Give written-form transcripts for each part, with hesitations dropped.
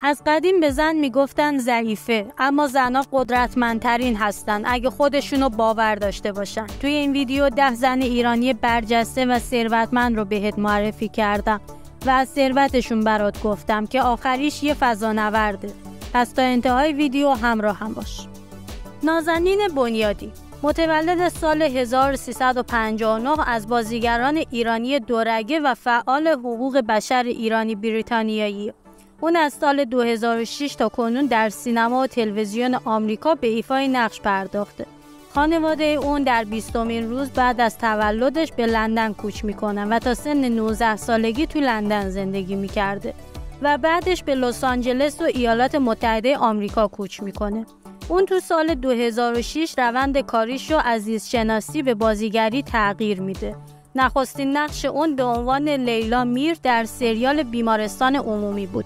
از قدیم به زن میگفتن ضعیفه، اما زنها قدرتمندترین هستن اگه خودشونو باور داشته باشن. توی این ویدیو 10 زن ایرانی برجسته و ثروتمند رو بهت معرفی کردم و از ثروتشون برات گفتم که آخریش یه فضانورده. پس تا انتهای ویدیو همراه هم باش. نازنین بنیادی متولد سال 1359 از بازیگران ایرانی دورگه و فعال حقوق بشر ایرانی بریتانیایی. اون از سال 2006 تا کنون در سینما و تلویزیون آمریکا به ایفای نقش پرداخته. خانواده اون در 20مین روز بعد از تولدش به لندن کوچ میکنن و تا سن 19 سالگی تو لندن زندگی میکرده و بعدش به لس آنجلس و ایالات متحده آمریکا کوچ میکنه. اون تو سال 2006 روند کاریش رو از زیست‌شناسی به بازیگری تغییر میده. نخستین نقش اون به عنوان لیلا میر در سریال بیمارستان عمومی بود.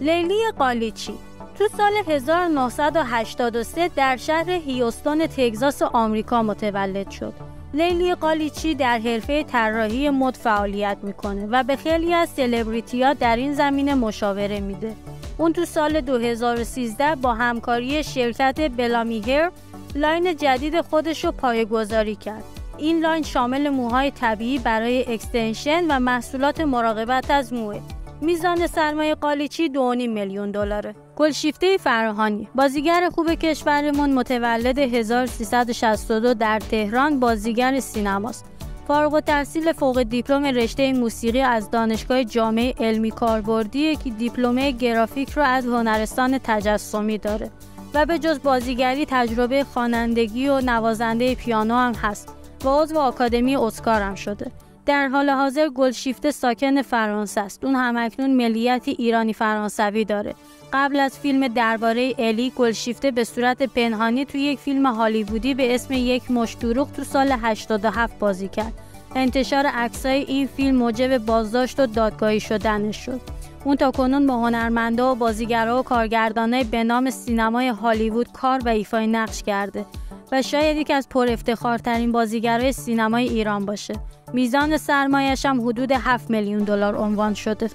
لیلی قالیچی تو سال 1983 در شهر هیوستون تگزاس آمریکا متولد شد. لیلی قالیچی در حرفه طراحی مد فعالیت میکنه و به خیلی از سلبریتی‌ها در این زمینه مشاوره میده. اون تو سال 2013 با همکاری شرکت بلامی هیر لاین جدید خودش رو پایه‌گذاری کرد. این لاین شامل موهای طبیعی برای اکستنشن و محصولات مراقبت از موه. میزان سرمایه قالیچی 2.5 میلیون دلاره. گلشیفته فراهانی بازیگر خوب کشورمون، متولد 1362 در تهران، بازیگر سینماست. فارغ التحصیل فوق دیپلم رشته موسیقی از دانشگاه جامعه علمی کاربردی که دیپلم گرافیک رو از هنرستان تجسمی داره و به جز بازیگری تجربه خوانندگی و نوازنده پیانو هم هست و عضو آکادمی اسکار هم شده. در حال حاضر گلشیفته ساکن فرانسه است. اون همکنون ملیت ایرانی فرانسوی داره. قبل از فیلم درباره الی، گلشیفته به صورت پنهانی توی یک فیلم هالیوودی به اسم یک مشت دروغ تو سال 87 بازی کرد. انتشار عکسای این فیلم موجب بازداشت و دادگاهی شدنش شد. اون تاکنون با هنرمندا و بازیگرا و کارگردانای به نام سینمای هالیوود کار و ایفای نقش کرده و شاید یکی از پر افتخارترین بازیگرای سینمای ایران باشه. میزان سرمایه‌اش هم حدود 7 میلیون دلار عنوان شده.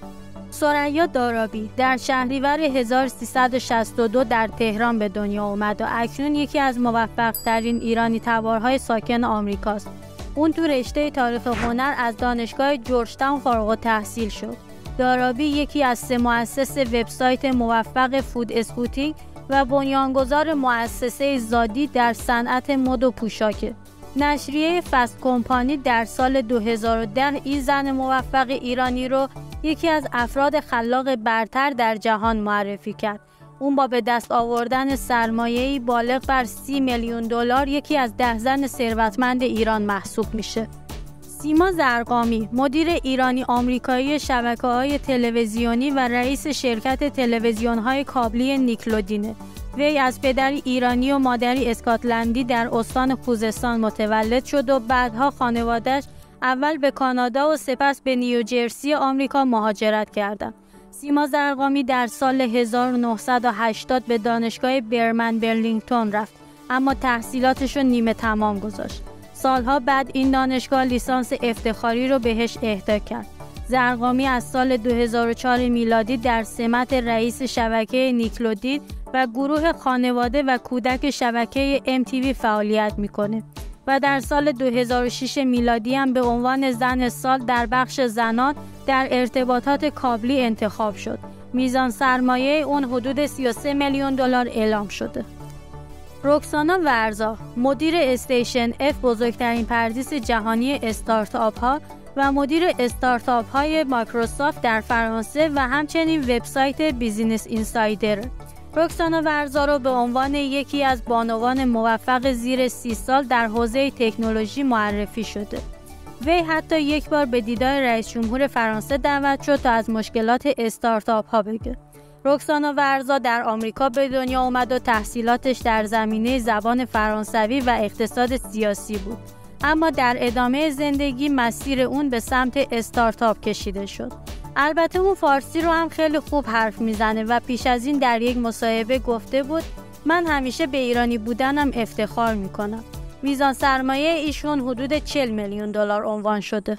ثریا دارابی در شهریور 1362 در تهران به دنیا اومد و اکنون یکی از موفق‌ترین ایرانی تبارهای ساکن آمریکاست. اون تو رشته تاریخ هنر از دانشگاه جورجتاون فارغ التحصیل شد. دارابی یکی از 3 مؤسس وبسایت موفق فود اسکوتینگ و بنیانگذار مؤسسه زادی در صنعت مد و پوشاکه. نشریه فست کمپانی در سال 2010 این زن موفق ایرانی رو یکی از افراد خلاق برتر در جهان معرفی کرد. اون با به دست آوردن سرمایه‌ای بالغ بر 30 میلیون دلار یکی از 10 زن ثروتمند ایران محسوب میشه. سیما زرقامی مدیر ایرانی آمریکایی شبکه‌های تلویزیونی و رئیس شرکت تلویزیون‌های کابلی نیکلودینه. وی از پدری ایرانی و مادری اسکاتلندی در استان خوزستان متولد شد و بعدها خانواده‌اش اول به کانادا و سپس به نیوجرسی آمریکا مهاجرت کردند. سیما زرقامی در سال 1980 به دانشگاه برمن برلینگتون رفت، اما تحصیلاتش رو نیمه تمام گذاشت. سالها بعد این دانشگاه لیسانس افتخاری رو بهش اهدا کرد. زرقامی از سال 2004 میلادی در سمت رئیس شبکه نیکلودین و گروه خانواده و کودک شبکه MTV فعالیت میکنه و در سال 2006 میلادی هم به عنوان زن سال در بخش زنان در ارتباطات کابلی انتخاب شد. میزان سرمایه اون حدود 33 میلیون دلار اعلام شده. رکسانا ورزا مدیر استیشن F، بزرگترین پردیس جهانی استارتاپ ها و مدیر استارتاپ های مایکروسافت در فرانسه و همچنین وبسایت بیزینس اینسایدر. رکسانا ورزا رو به عنوان یکی از بانوان موفق زیر 30 سال در حوزه تکنولوژی معرفی شده. وی حتی یک بار به دیدار رئیس جمهور فرانسه دعوت شد تا از مشکلات استارتاپ ها بگه. رکسانا ورزا در آمریکا به دنیا اومد و تحصیلاتش در زمینه زبان فرانسوی و اقتصاد سیاسی بود. اما در ادامه زندگی مسیر اون به سمت استارتاپ کشیده شد. البته اون فارسی رو هم خیلی خوب حرف میزنه و پیش از این در یک مصاحبه گفته بود من همیشه به ایرانی بودنم افتخار میکنم. میزان سرمایه ایشون حدود 40 میلیون دلار عنوان شده.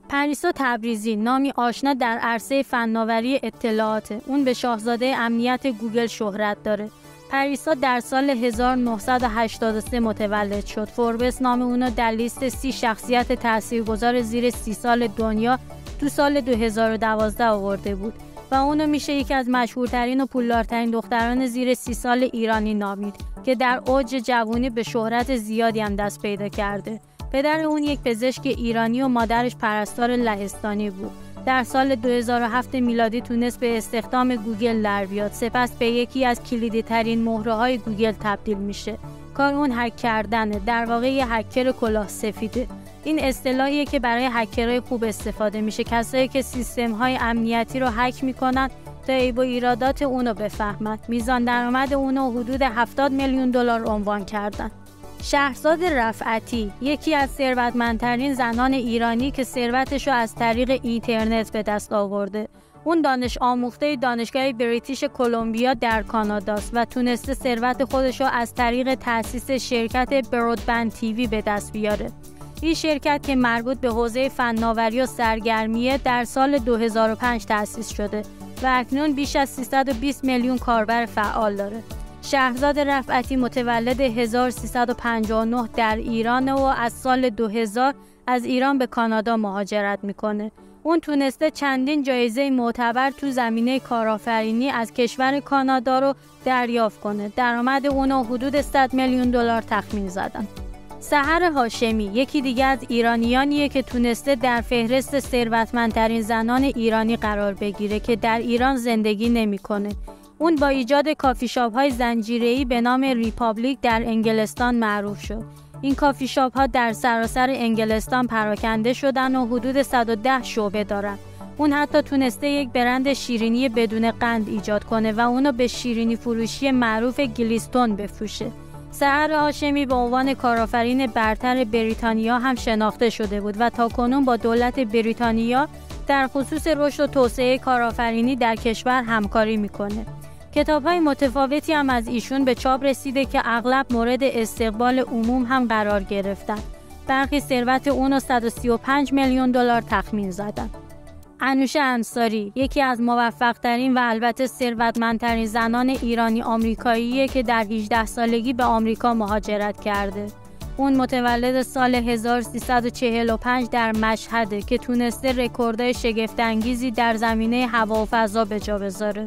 پریسا تبریزی نامی آشنا در عرصه فناوری اطلاعات. اون به شاهزاده امنیت گوگل شهرت داره. پریسا در سال 1983 متولد شد. فوربس نام اونو در لیست 30 شخصیت تاثیرگذار زیر 30 سال دنیا تو سال 2012 آورده بود و اونو میشه یکی از مشهورترین و پولدارترین دختران زیر 30 سال ایرانی نامید که در اوج جوانی به شهرت زیادی هم دست پیدا کرده. پدر اون یک پزشک ایرانی و مادرش پرستار لهستانی بود. در سال 2007 میلادی تونست به استخدام گوگل در بیاد. سپس به یکی از کلیدی ترین مهره‌های گوگل تبدیل میشه. کار اون هک کردنه، در واقع یه هکر کلاه سفیده. این اصطلاحیه که برای هکرهای خوب استفاده میشه، کسایی که سیستم‌های امنیتی رو هک میکنن تا عیب و ایرادات اونو بفهمن. میزان درآمد اونو حدود 70 میلیون دلار عنوان کردن. شهرزاد رفعتی یکی از ثروتمندترین زنان ایرانی که ثروتش رو از طریق اینترنت به دست آورده. اون دانش آموخته دانشگاه بریتیش کلمبیا در کاناداست و تونسته ثروت خودش رو از طریق تأسیس شرکت برودبند تیوی به دست بیاره. این شرکت که مربوط به حوزه فناوری و سرگرمیه در سال 2005 تأسیس شده و اکنون بیش از 320 میلیون کاربر فعال داره. شهرزاد رفعتی متولد 1359 در ایران و از سال 2000 از ایران به کانادا مهاجرت میکنه. اون تونسته چندین جایزه معتبر تو زمینه کارآفرینی از کشور کانادا رو دریافت کنه. درآمد اونو حدود 100 میلیون دلار تخمین زدن. سحر هاشمی یکی دیگه از ایرانیانیه که تونسته در فهرست ثروتمندترین زنان ایرانی قرار بگیره که در ایران زندگی نمیکنه. اون با ایجاد کافی شاپ های زنجیره‌ای به نام ریپابلیک در انگلستان معروف شد. این کافی شاپ ها در سراسر انگلستان پراکنده شدن و حدود 110 شعبه دارن. اون حتی تونسته یک برند شیرینی بدون قند ایجاد کنه و اونو به شیرینی فروشی معروف گلیستون بفروشه. سحر هاشمی به عنوان کارآفرین برتر بریتانیا هم شناخته شده بود و تاکنون با دولت بریتانیا در خصوص رشد و توسعه کارآفرینی در کشور همکاری میکنه. کتاب‌های متفاوتی هم از ایشون به چاپ رسیده که اغلب مورد استقبال عموم هم قرار گرفتن. برخی ثروت اون رو 135 میلیون دلار تخمین زدن. انوشه انصاری یکی از موفق‌ترین و البته ثروتمندترین زنان ایرانی آمریکاییه که در 18 سالگی به آمریکا مهاجرت کرده. اون متولد سال 1345 در مشهده که تونسته رکوردهای شگفت‌انگیزی در زمینه هوا و فضا به جا بذاره.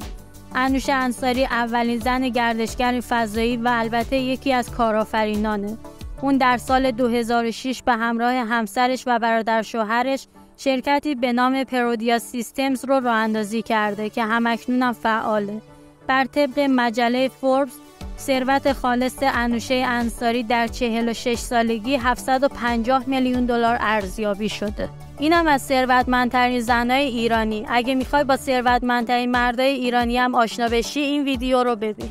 انوشه انصاری اولین زن گردشگر فضایی و البته یکی از کارآفرینانه. اون در سال 2006 به همراه همسرش و برادر شوهرش شرکتی به نام پرودیا سیستمز رو راه اندازی کرده که همکنون هم فعاله. بر طبق مجله فوربس ثروت خالص انوشه انصاری در 46 سالگی 750 میلیون دلار ارزیابی شده. اینم از ثروتمندترین زنای ایرانی. اگه میخوای با ثروتمندترین مردای ایرانی هم آشنا بشی این ویدیو رو ببین.